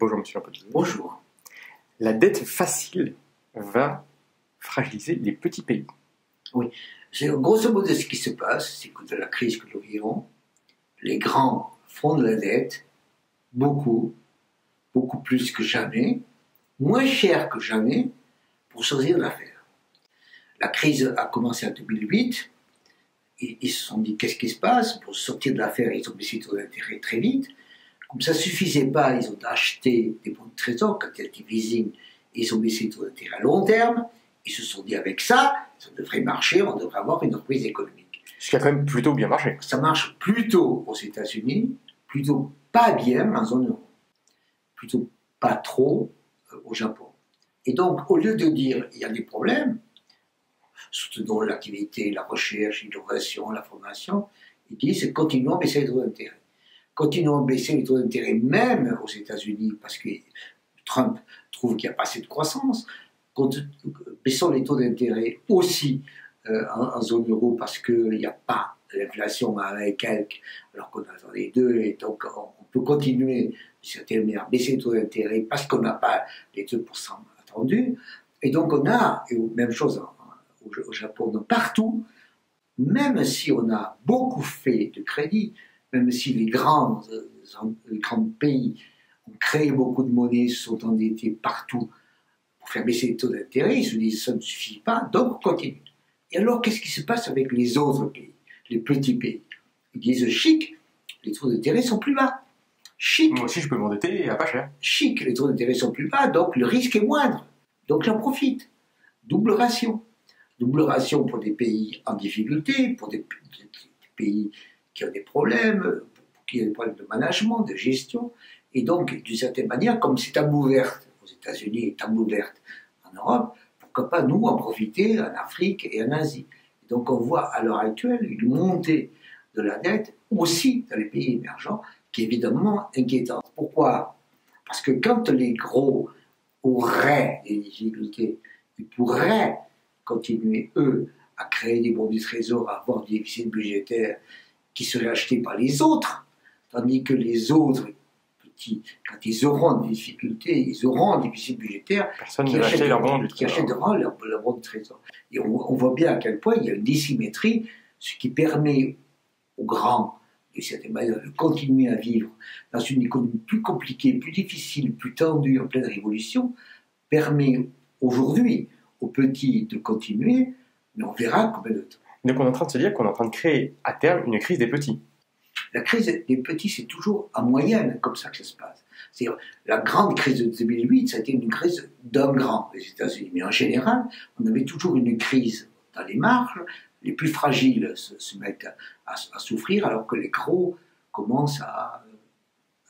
Bonjour Monsieur Lampedusa. Bonjour. La dette facile va fragiliser les petits pays. Oui, c'est grosso modo ce qui se passe, c'est que de la crise que nous vivons, les grands font de la dette, beaucoup plus que jamais, moins cher que jamais, pour sortir de l'affaire. La crise a commencé en 2008, et ils se sont dit qu'est-ce qui se passe, pour sortir de l'affaire, ils ont baissé le taux d'intérêt très vite. Comme ça ne suffisait pas, ils ont acheté des bons de trésor, quand il y a des leasing, ils ont baissé le taux d'intérêt à long terme. Ils se sont dit avec ça devrait marcher, on devrait avoir une reprise économique. Ce qui a quand même plutôt bien marché. Ça marche plutôt aux États-Unis, plutôt pas bien en zone euro, plutôt pas trop au Japon. Et donc, au lieu de dire il y a des problèmes, soutenons l'activité, la recherche, l'innovation, la formation, ils disent continuons à baisser les taux d'intérêt. Continuons à baisser les taux d'intérêt même aux États-Unis parce que Trump trouve qu'il n'y a pas assez de croissance. Baissons les taux d'intérêt aussi en zone euro parce qu'il n'y a pas l'inflation à 1 et quelques alors qu'on a dans les 2 et donc on peut continuer d'une certaine manière à baisser les taux d'intérêt parce qu'on n'a pas les 2% attendus. Et donc on a, et même chose au Japon, donc partout, même si on a beaucoup fait de crédit, même si les grands pays ont créé beaucoup de monnaie, se sont endettés partout pour faire baisser les taux d'intérêt, ils se disent ça ne suffit pas, donc on continue. Et alors qu'est-ce qui se passe avec les autres pays, les petits pays? Ils disent chic, les taux d'intérêt sont plus bas. Chic. Moi aussi je peux m'endetter à pas cher. Chic, les taux d'intérêt sont plus bas, donc le risque est moindre. Donc j'en profite. Double ration. Double ration pour des pays en difficulté, pour des pays qui ont des problèmes, qui ont des problèmes de management, de gestion. Et donc, d'une certaine manière, comme c'est table ouverte aux États-Unis et table ouverte en Europe, pourquoi pas nous en profiter en Afrique et en Asie. Et donc on voit à l'heure actuelle une montée de la dette aussi dans les pays émergents qui est évidemment inquiétante. Pourquoi? Parce que quand les gros auraient des difficultés, ils pourraient continuer, eux, à créer des bons du trésor, à avoir des déficits budgétaires qui seraient achetés par les autres, tandis que les autres petits, quand ils auront des difficultés, ils auront des déficits budgétaires qui achèteront leur bon du trésor. Et on voit bien à quel point il y a une dissymétrie, ce qui permet aux grands, de certaine manière, de continuer à vivre dans une économie plus compliquée, plus difficile, plus tendue, en pleine révolution, permet aujourd'hui aux petits de continuer, mais on verra combien de temps. Donc on est en train de se dire qu'on est en train de créer à terme une crise des petits. La crise des petits, c'est toujours en moyenne comme ça que ça se passe. C'est-à-dire, la grande crise de 2008, ça a été une crise d'un grand, les États-Unis. Mais en général, on avait toujours une crise dans les marges, les plus fragiles se mettent à souffrir, alors que les gros commencent à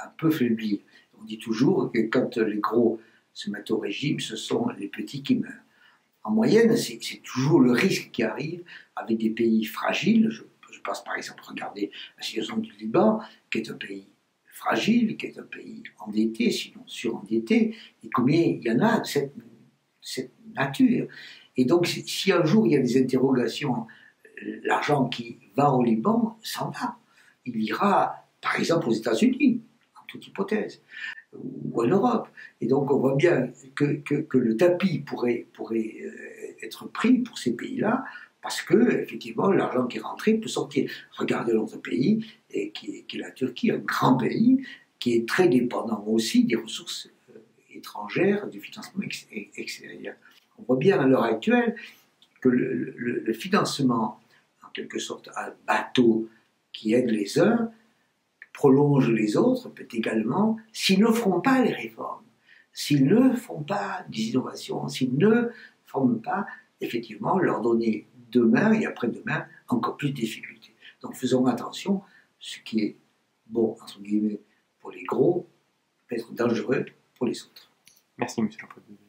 un peu faiblir. On dit toujours que quand les gros se mettent au régime, ce sont les petits qui meurent. En moyenne, c'est toujours le risque qui arrive avec des pays fragiles. Je passe par exemple, regardez la situation du Liban, qui est un pays fragile, qui est un pays endetté, sinon surendetté, et combien il y en a de cette nature. Et donc, si un jour il y a des interrogations, l'argent qui va au Liban s'en va. Il ira, par exemple, aux États-Unis, en toute hypothèse, ou en Europe. Et donc, on voit bien que le tapis pourrait être pris pour ces pays-là, parce que, effectivement, l'argent qui est rentré peut sortir. Regardez l'autre pays, qui est la Turquie, un grand pays, qui est très dépendant aussi des ressources étrangères, du financement extérieur. On voit bien à l'heure actuelle que le financement, en quelque sorte, un bateau qui aide les uns, prolonge les autres, peut également, s'ils ne feront pas les réformes, s'ils ne font pas des innovations, s'ils ne forment pas, effectivement, leur donner demain et après-demain encore plus de difficultés. Donc faisons attention, ce qui est bon, entre guillemets, pour les gros, peut être dangereux pour les autres. Merci, monsieur Lampedusa.